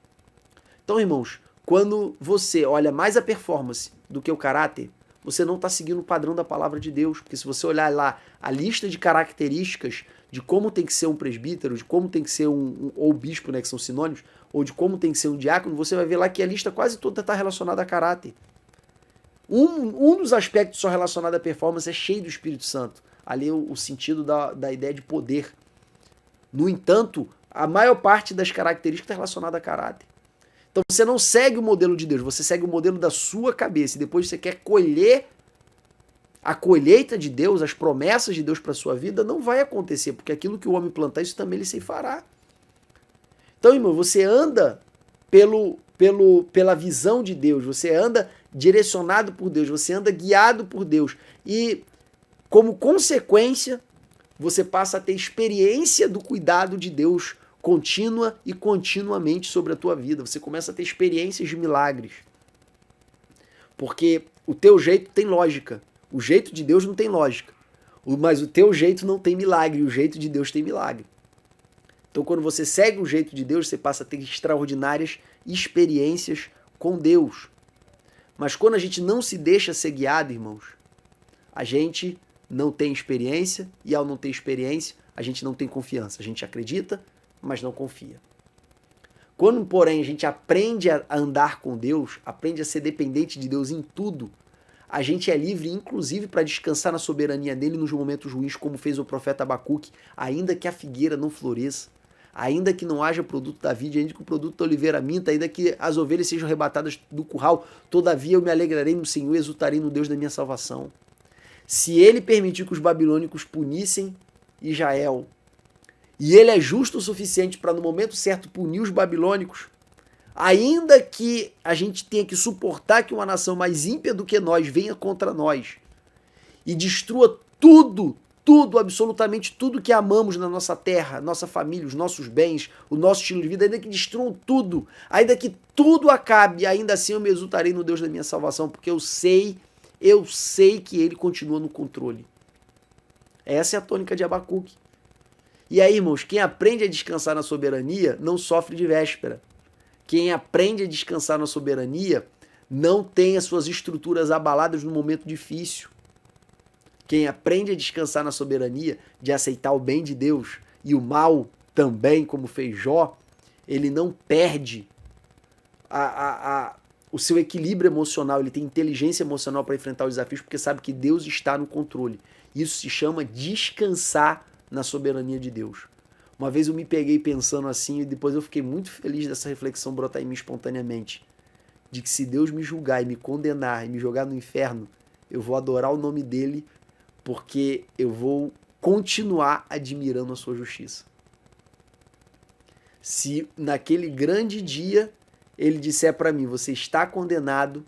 Então, irmãos, quando você olha mais a performance do que o caráter, você não está seguindo o padrão da palavra de Deus, porque se você olhar lá a lista de características de como tem que ser um presbítero, de como tem que ser ou bispo, né, que são sinônimos, ou de como tem que ser um diácono, você vai ver lá que a lista quase toda está relacionada a caráter. Um dos aspectos só relacionado à performance é cheio do Espírito Santo. Ali o sentido da ideia de poder. No entanto, a maior parte das características está relacionada a caráter. Então você não segue o modelo de Deus, você segue o modelo da sua cabeça e depois você quer colher a colheita de Deus, as promessas de Deus para sua vida não vai acontecer, porque aquilo que o homem plantar, isso também ele ceifará. Então, irmão, você anda pela visão de Deus, você anda direcionado por Deus, você anda guiado por Deus. E, como consequência, você passa a ter experiência do cuidado de Deus contínua e continuamente sobre a tua vida. Você começa a ter experiências de milagres. Porque o teu jeito tem lógica. O jeito de Deus não tem lógica. Mas o teu jeito não tem milagre. O jeito de Deus tem milagre. Então, quando você segue o jeito de Deus, você passa a ter extraordinárias experiências com Deus. Mas quando a gente não se deixa ser guiado, irmãos, a gente não tem experiência, e ao não ter experiência, a gente não tem confiança. A gente acredita, mas não confia. Quando, porém, a gente aprende a andar com Deus, aprende a ser dependente de Deus em tudo, a gente é livre, inclusive, para descansar na soberania dele nos momentos ruins, como fez o profeta Abacuque, ainda que a figueira não floresça, ainda que não haja produto da vide, ainda que o produto da oliveira minta, ainda que as ovelhas sejam arrebatadas do curral, todavia eu me alegrarei no Senhor e exultarei no Deus da minha salvação. Se ele permitir que os babilônicos punissem Israel, e ele é justo o suficiente para no momento certo punir os babilônicos, ainda que a gente tenha que suportar que uma nação mais ímpia do que nós venha contra nós e destrua tudo, absolutamente tudo que amamos na nossa terra, nossa família, os nossos bens, o nosso estilo de vida, ainda que destruam tudo, ainda que tudo acabe, ainda assim eu me exultarei no Deus da minha salvação, porque eu sei que ele continua no controle. Essa é a tônica de Abacuque. E aí, irmãos, quem aprende a descansar na soberania não sofre de véspera. Quem aprende a descansar na soberania não tem as suas estruturas abaladas no momento difícil. Quem aprende a descansar na soberania, de aceitar o bem de Deus e o mal também, como fez Jó, ele não perde o seu equilíbrio emocional, ele tem inteligência emocional para enfrentar os desafios, porque sabe que Deus está no controle. Isso se chama descansar na soberania de Deus. Uma vez eu me peguei pensando assim, e depois eu fiquei muito feliz dessa reflexão brotar em mim espontaneamente, de que se Deus me julgar e me condenar e me jogar no inferno, eu vou adorar o nome dele, porque eu vou continuar admirando a sua justiça. Se naquele grande dia ele disser para mim, você está condenado,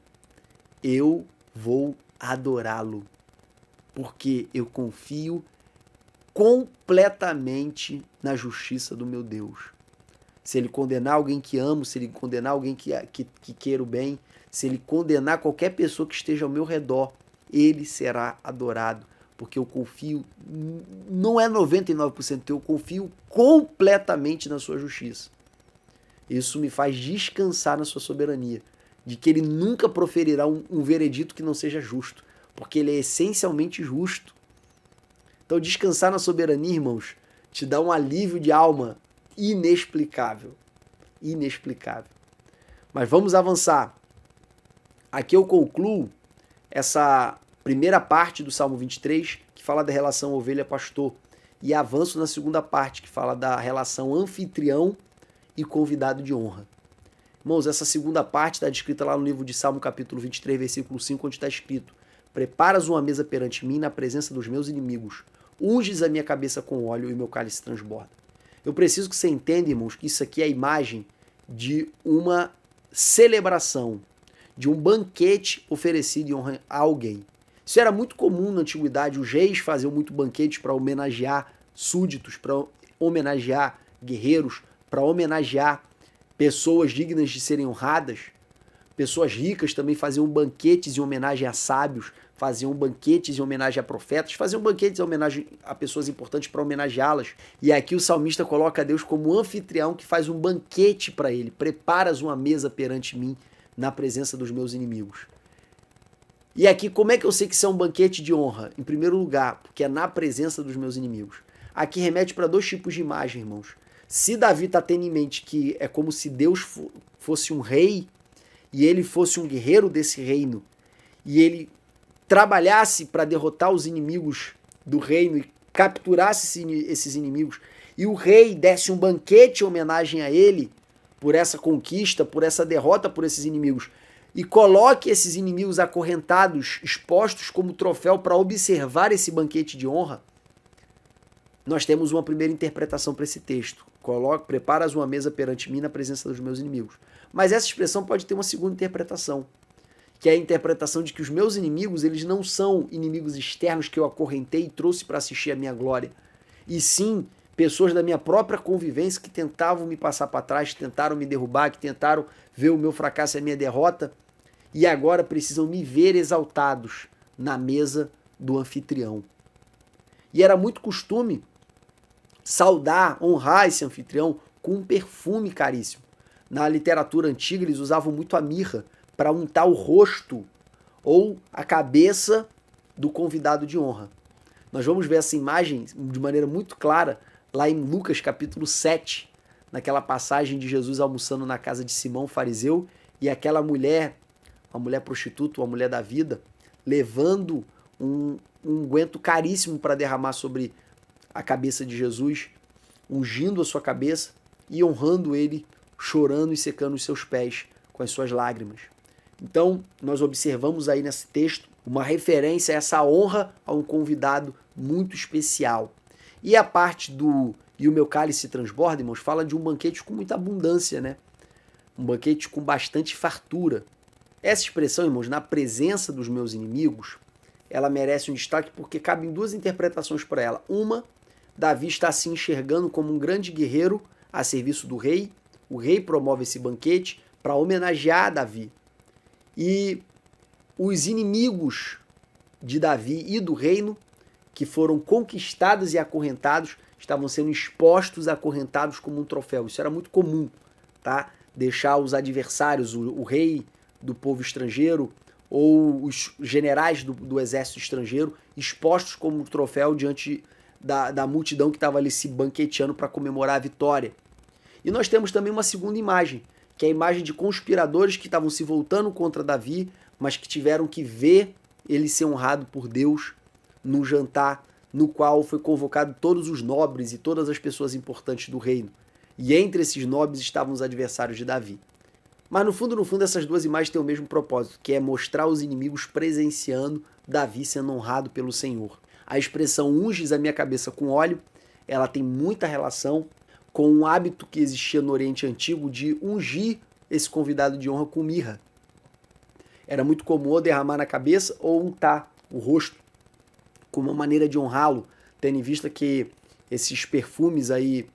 eu vou adorá-lo, porque eu confio completamente na justiça do meu Deus. Se ele condenar alguém que amo, se ele condenar alguém que queira o bem, se ele condenar qualquer pessoa que esteja ao meu redor, ele será adorado, porque eu confio, não é 99%, eu confio completamente na sua justiça. Isso me faz descansar na sua soberania, de que ele nunca proferirá um veredito que não seja justo, porque ele é essencialmente justo. Então descansar na soberania, irmãos, te dá um alívio de alma inexplicável. Inexplicável. Mas vamos avançar. Aqui eu concluo essa primeira parte do Salmo 23, que fala da relação ovelha-pastor, e avanço na segunda parte, que fala da relação anfitrião e convidado de honra. Irmãos, essa segunda parte está descrita lá no livro de Salmo, capítulo 23, versículo 5, onde está escrito: preparas uma mesa perante mim na presença dos meus inimigos, unges a minha cabeça com óleo e meu cálice transborda. Eu preciso que você entenda, irmãos, que isso aqui é a imagem de uma celebração, de um banquete oferecido em honra a alguém. Isso era muito comum na antiguidade, os reis faziam muito banquetes para homenagear súditos, para homenagear guerreiros, para homenagear pessoas dignas de serem honradas. Pessoas ricas também faziam banquetes em homenagem a sábios, faziam banquetes em homenagem a profetas, faziam banquetes em homenagem a pessoas importantes para homenageá-las. E aqui o salmista coloca Deus como anfitrião que faz um banquete para ele. Preparas uma mesa perante mim na presença dos meus inimigos. E aqui, como é que eu sei que isso é um banquete de honra? Em primeiro lugar, porque é na presença dos meus inimigos. Aqui remete para dois tipos de imagem, irmãos. Se Davi está tendo em mente que é como se Deus fosse um rei e ele fosse um guerreiro desse reino e ele trabalhasse para derrotar os inimigos do reino e capturasse esses inimigos e o rei desse um banquete em homenagem a ele por essa conquista, por essa derrota por esses inimigos, e coloque esses inimigos acorrentados, expostos como troféu para observar esse banquete de honra, nós temos uma primeira interpretação para esse texto. Preparas uma mesa perante mim na presença dos meus inimigos. Mas essa expressão pode ter uma segunda interpretação, que é a interpretação de que os meus inimigos, eles não são inimigos externos que eu acorrentei e trouxe para assistir a minha glória, e sim pessoas da minha própria convivência que tentavam me passar para trás, que tentaram me derrubar, que tentaram ver o meu fracasso e a minha derrota, e agora precisam me ver exaltados na mesa do anfitrião. E era muito costume saudar, honrar esse anfitrião com um perfume caríssimo. Na literatura antiga eles usavam muito a mirra para untar o rosto ou a cabeça do convidado de honra. Nós vamos ver essa imagem de maneira muito clara lá em Lucas capítulo 7, naquela passagem de Jesus almoçando na casa de Simão, fariseu, e aquela mulher, uma mulher prostituta, uma mulher da vida, levando um unguento caríssimo para derramar sobre a cabeça de Jesus, ungindo a sua cabeça e honrando ele, chorando e secando os seus pés com as suas lágrimas. Então, nós observamos aí nesse texto uma referência a essa honra a um convidado muito especial. E a parte do "e o meu cálice transborda", irmãos, fala de um banquete com muita abundância, né? Um banquete com bastante fartura. Essa expressão, irmãos, na presença dos meus inimigos, ela merece um destaque porque cabem duas interpretações para ela. Uma, Davi está se enxergando como um grande guerreiro a serviço do rei. O rei promove esse banquete para homenagear Davi. E os inimigos de Davi e do reino, que foram conquistados e acorrentados, estavam sendo expostos, acorrentados como um troféu. Isso era muito comum, tá? Deixar os adversários, o rei do povo estrangeiro ou os generais do exército estrangeiro, expostos como um troféu diante da multidão que estava ali se banqueteando para comemorar a vitória. E nós temos também uma segunda imagem, que é a imagem de conspiradores que estavam se voltando contra Davi, mas que tiveram que ver ele ser honrado por Deus num jantar no qual foi convocado todos os nobres e todas as pessoas importantes do reino. E entre esses nobres estavam os adversários de Davi. Mas no fundo, essas duas imagens têm o mesmo propósito, que é mostrar os inimigos presenciando Davi sendo honrado pelo Senhor. A expressão "unges a minha cabeça com óleo", ela tem muita relação com um hábito que existia no Oriente Antigo de ungir esse convidado de honra com mirra. Era muito comum derramar na cabeça ou untar o rosto como uma maneira de honrá-lo, tendo em vista que esses perfumes aí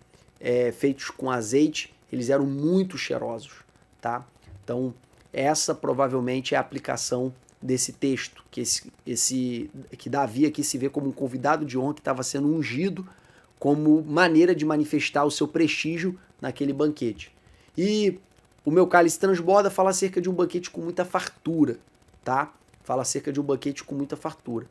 feitos com azeite, eles eram muito cheirosos, tá? Então, essa provavelmente é a aplicação desse texto, que Davi aqui se vê como um convidado de honra que estava sendo ungido como maneira de manifestar o seu prestígio naquele banquete. E o meu cálice transborda fala acerca de um banquete com muita fartura, tá? Fala acerca de um banquete com muita fartura.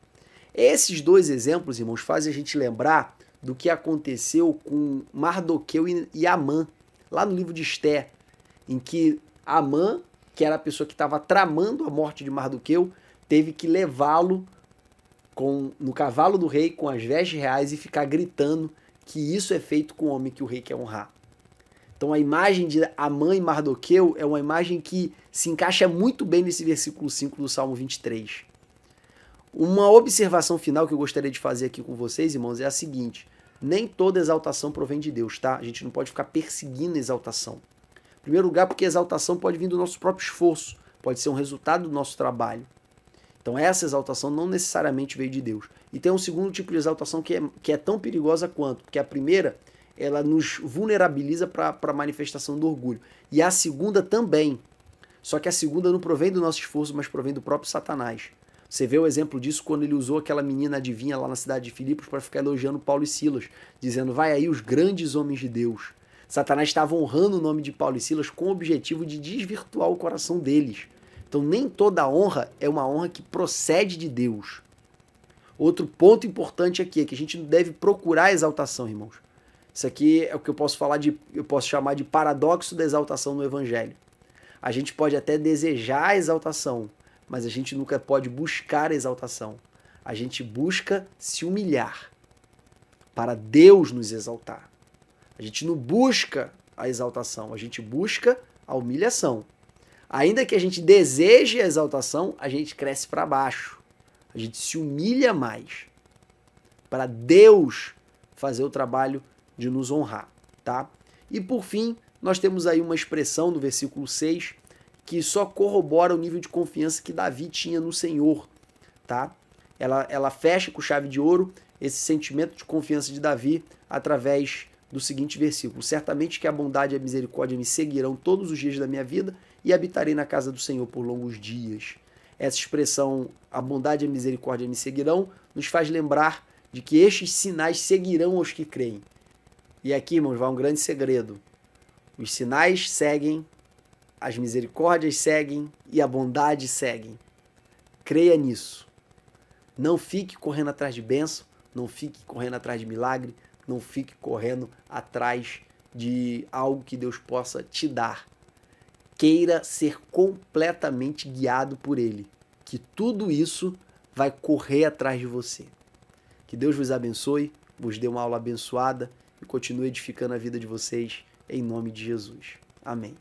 Esses dois exemplos, irmãos, fazem a gente lembrar do que aconteceu com Mardoqueu e Amã, lá no livro de Esther, em que Amã, que era a pessoa que estava tramando a morte de Mardoqueu, teve que levá-lo no cavalo do rei com as vestes reais e ficar gritando que isso é feito com o homem que o rei quer honrar. Então a imagem de Amã e Mardoqueu é uma imagem que se encaixa muito bem nesse versículo 5 do Salmo 23. Uma observação final que eu gostaria de fazer aqui com vocês, irmãos, é a seguinte: nem toda exaltação provém de Deus, tá? A gente não pode ficar perseguindo exaltação. Em primeiro lugar, porque a exaltação pode vir do nosso próprio esforço, pode ser um resultado do nosso trabalho. Então essa exaltação não necessariamente veio de Deus. E tem um segundo tipo de exaltação que é tão perigosa quanto, porque a primeira, ela nos vulnerabiliza para a manifestação do orgulho. E a segunda também. Só que a segunda não provém do nosso esforço, mas provém do próprio Satanás. Você vê o exemplo disso quando ele usou aquela menina adivinha lá na cidade de Filipos para ficar elogiando Paulo e Silas, dizendo: vai aí os grandes homens de Deus. Satanás estava honrando o nome de Paulo e Silas com o objetivo de desvirtuar o coração deles. Então nem toda honra é uma honra que procede de Deus. Outro ponto importante aqui é que a gente não deve procurar a exaltação, irmãos. Isso aqui é o que eu posso chamar de paradoxo da exaltação no Evangelho. A gente pode até desejar a exaltação, mas a gente nunca pode buscar a exaltação. A gente busca se humilhar para Deus nos exaltar. A gente não busca a exaltação, a gente busca a humilhação. Ainda que a gente deseje a exaltação, a gente cresce para baixo. A gente se humilha mais para Deus fazer o trabalho de nos honrar, tá? E por fim, nós temos aí uma expressão do versículo 6 que só corrobora o nível de confiança que Davi tinha no Senhor, tá? Ela fecha com chave de ouro esse sentimento de confiança de Davi através do seguinte versículo: certamente que a bondade e a misericórdia me seguirão todos os dias da minha vida e habitarei na casa do Senhor por longos dias. Essa expressão, a bondade e a misericórdia me seguirão, nos faz lembrar de que estes sinais seguirão aos que creem. E aqui, irmãos, vai um grande segredo. Os sinais seguem, as misericórdias seguem e a bondade segue. Creia nisso. Não fique correndo atrás de bênção, não fique correndo atrás de milagre, não fique correndo atrás de algo que Deus possa te dar. Queira ser completamente guiado por Ele, que tudo isso vai correr atrás de você. Que Deus vos abençoe, vos dê uma aula abençoada e continue edificando a vida de vocês em nome de Jesus. Amém.